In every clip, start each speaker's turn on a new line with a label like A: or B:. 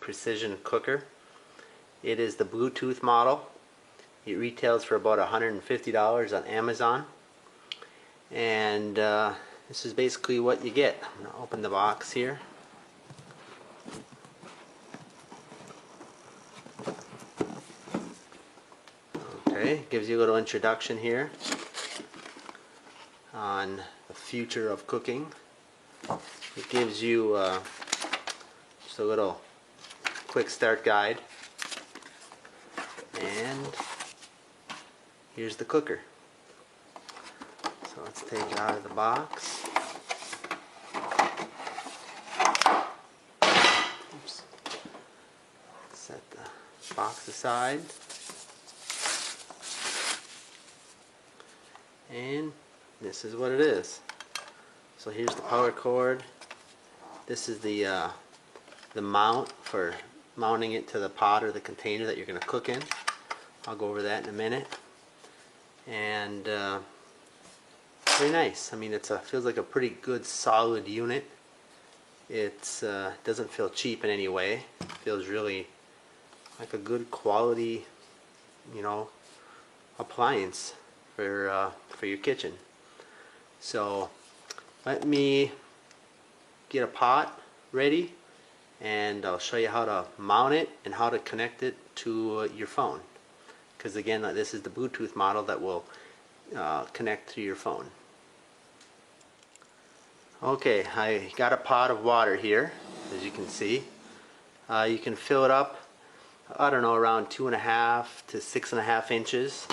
A: Precision Cooker. It is the Bluetooth model. It retails for about $150 on Amazon. And this is basically what you get. I'm going to open the box here. Okay, gives you a little introduction here on the future of cooking. It gives you just a little quick start guide, and here's the cooker. So let's take it out of the box. Oops. Set the box aside. And this is what it is. So here's the power cord. This is the mount for mounting it to the pot or the container that you're going to cook in. I'll go over that in a minute. And very nice. I mean, it feels like a pretty good solid unit. It doesn't feel cheap in any way. It feels really like a good quality, you know, appliance for your kitchen. So let me get a pot ready, and I'll show you how to mount it and how to connect it to your phone, because again, this is the Bluetooth model that will connect to your phone. Okay, I got a pot of water here, as you can see. You can fill it up, I don't know, around 2.5 to 6.5 inches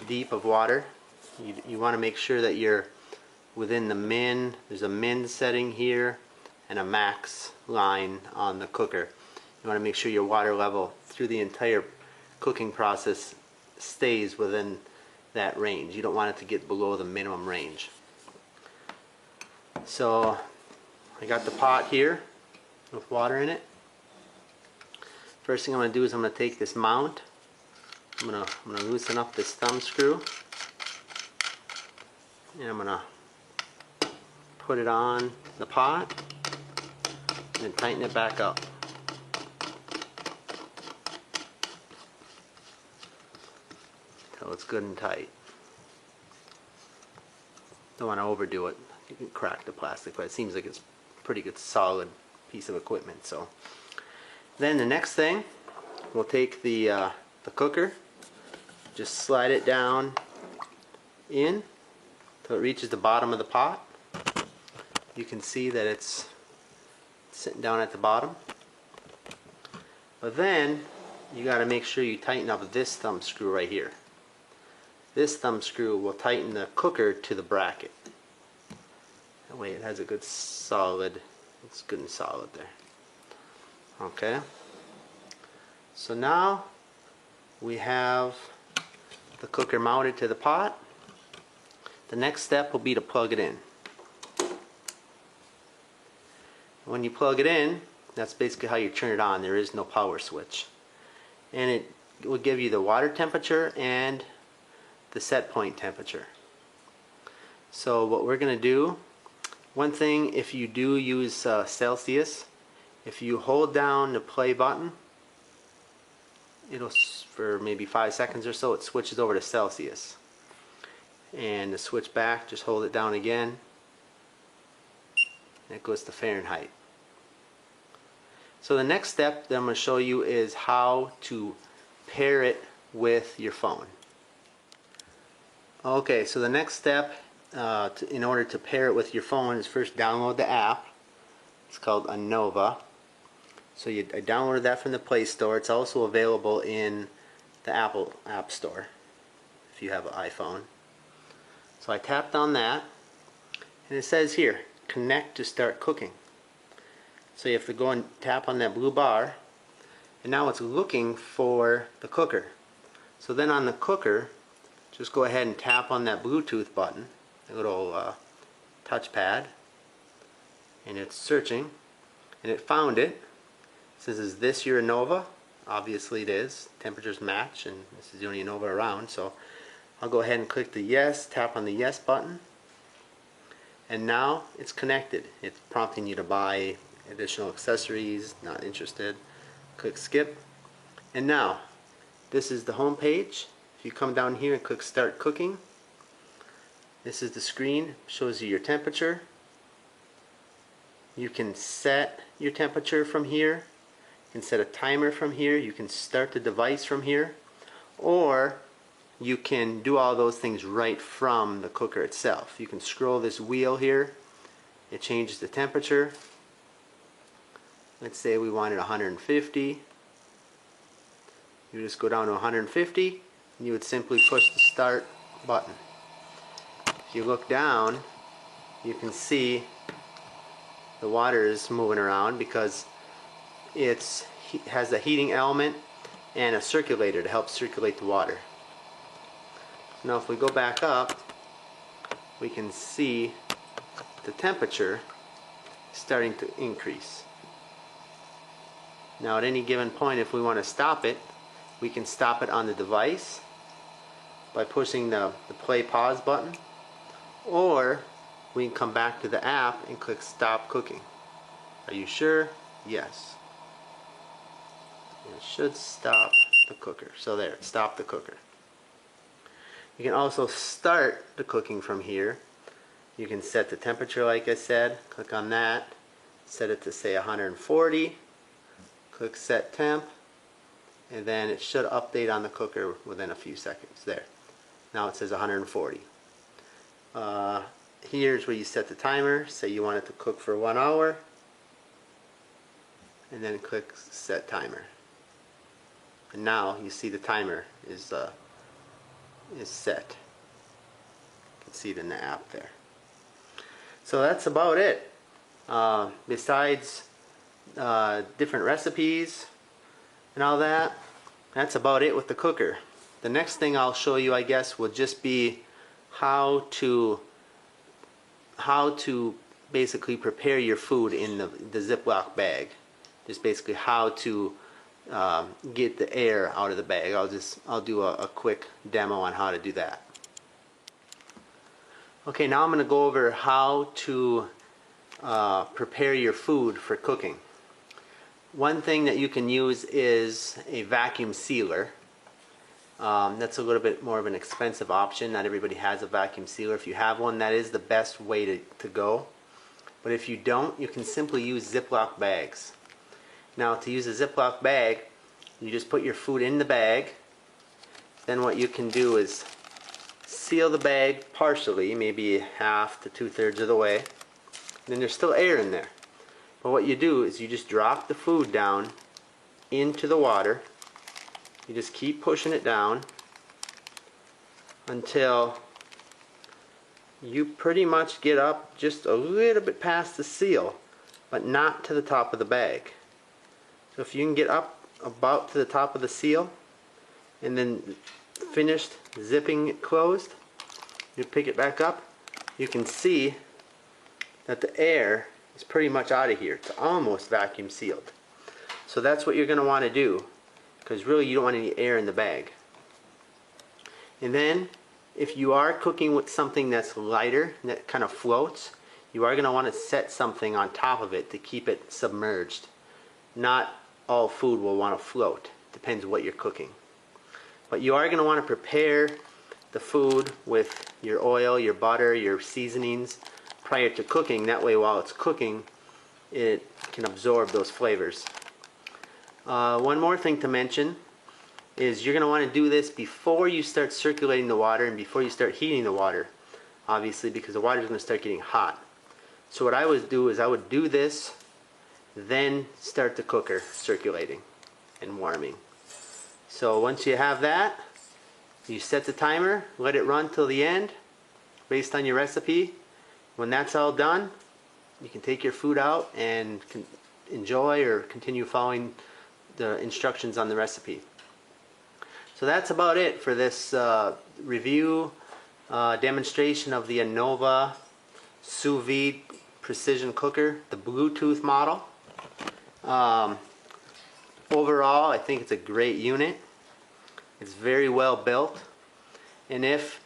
A: deep of water. You want to make sure that you're within the min. There's a min setting here and a max line on the cooker. You want to make sure your water level through the entire cooking process stays within that range. You don't want it to get below the minimum range. So I got the pot here with water in it. First thing I'm going to do is I'm going to take this mount. I'm going to loosen up this thumb screw, and I'm going to put it on the pot and then tighten it back up. Until it's good and tight. Don't want to overdo it. You can crack the plastic, but it seems like it's a pretty good solid piece of equipment. So then the next thing, we'll take the cooker, just slide it down in till it reaches the bottom of the pot. You can see that it's sitting down at the bottom. But then you got to make sure you tighten up this thumb screw right here. This thumb screw will tighten the cooker to the bracket. That way it has a good solid, it's good and solid there. Okay. So now we have the cooker mounted to the pot. The next step will be to plug it in. When you plug it in, that's basically how you turn it on. There is no power switch. And it will give you the water temperature and the set point temperature. So what we're going to do, one thing, if you do use Celsius, if you hold down the play button, it'll, for maybe 5 seconds or so, it switches over to Celsius. And to switch back, just hold it down again, and it goes to Fahrenheit. So the next step that I'm going to show you is how to pair it with your phone. Okay, so the next step in order to pair it with your phone is first download the app. It's called Anova. So I downloaded that from the Play Store. It's also available in the Apple App Store if you have an iPhone. So I tapped on that, and it says here, connect to start cooking. So you have to go and tap on that blue bar, and now it's looking for the cooker. So then on the cooker, just go ahead and tap on that Bluetooth button, a little touchpad, and it's searching, and it found it. It says, is this your Anova? Obviously it is. Temperatures match, and this is the only Anova around, so I'll go ahead and click the yes, tap on the yes button, and now it's connected. It's prompting you to buy additional accessories, not interested. Click skip. And now, this is the home page. If you come down here and click start cooking, this is the screen, shows you your temperature. You can set your temperature from here. You can set a timer from here. You can start the device from here. Or you can do all those things right from the cooker itself. You can scroll this wheel here. It changes the temperature. Let's say we wanted 150. You just go down to 150 and you would simply push the start button. If you look down, you can see the water is moving around because it has a heating element and a circulator to help circulate the water. Now if we go back up, we can see the temperature starting to increase. Now at any given point, if we want to stop it, we can stop it on the device by pushing the play pause button, or we can come back to the app and click stop cooking. Are you sure? Yes. It should stop the cooker. So there, it stopped the cooker. You can also start the cooking from here. You can set the temperature like I said. Click on that. Set it to say 140. Click set temp. And then it should update on the cooker within a few seconds. There. Now it says 140. Here's where you set the timer. Say you want it to cook for 1 hour. And then click set timer. And now you see the timer is set. You can see it in the app there. So that's about it. Besides different recipes and all that, that's about it with the cooker. The next thing I'll show you, I guess, will just be how to basically prepare your food in the Ziploc bag. Just basically how to get the air out of the bag. I'll do a quick demo on how to do that. Okay, now I'm going to go over how to prepare your food for cooking. One thing that you can use is a vacuum sealer. That's a little bit more of an expensive option. Not everybody has a vacuum sealer. If you have one, that is the best way to go. But if you don't, you can simply use Ziploc bags. Now to use a Ziploc bag, you just put your food in the bag. Then what you can do is seal the bag partially, maybe half to 2/3 of the way. And then there's still air in there. But what you do is you just drop the food down into the water. You just keep pushing it down until you pretty much get up just a little bit past the seal, but not to the top of the bag. So if you can get up about to the top of the seal and then finished zipping it closed, you pick it back up, you can see that the air is pretty much out of here. It's almost vacuum sealed. So that's what you're going to want to do, because really you don't want any air in the bag. And then if you are cooking with something that's lighter, that kind of floats, you are going to want to set something on top of it to keep it submerged. Not all food will want to float. Depends what you're cooking. But you are going to want to prepare the food with your oil, your butter, your seasonings prior to cooking. That way while it's cooking, it can absorb those flavors. One more thing to mention is you're going to want to do this before you start circulating the water and before you start heating the water, obviously, because the water is going to start getting hot. So what I would do is I would do this, then start the cooker circulating and warming. So once you have that, you set the timer, let it run till the end based on your recipe. When that's all done, you can take your food out and enjoy or continue following the instructions on the recipe. So that's about it for this review demonstration of the Anova Sous-vide Precision Cooker, the Bluetooth model. Overall, I think it's a great unit. It's very well built, and if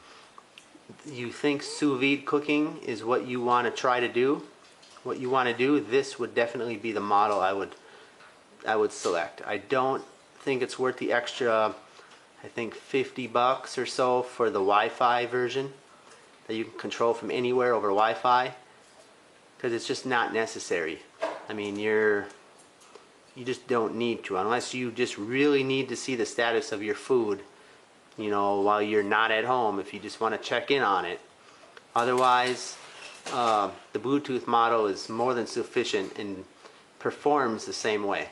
A: you think sous vide cooking is what you want to try to do, this would definitely be the model would select. I don't think it's worth the extra, I think $50 or so for the Wi-Fi version that you can control from anywhere over Wi-Fi, because it's just not necessary. I mean, you just don't need to, unless you just really need to see the status of your food, you know, while you're not at home, if you just want to check in on it. Otherwise, the Bluetooth model is more than sufficient and performs the same way.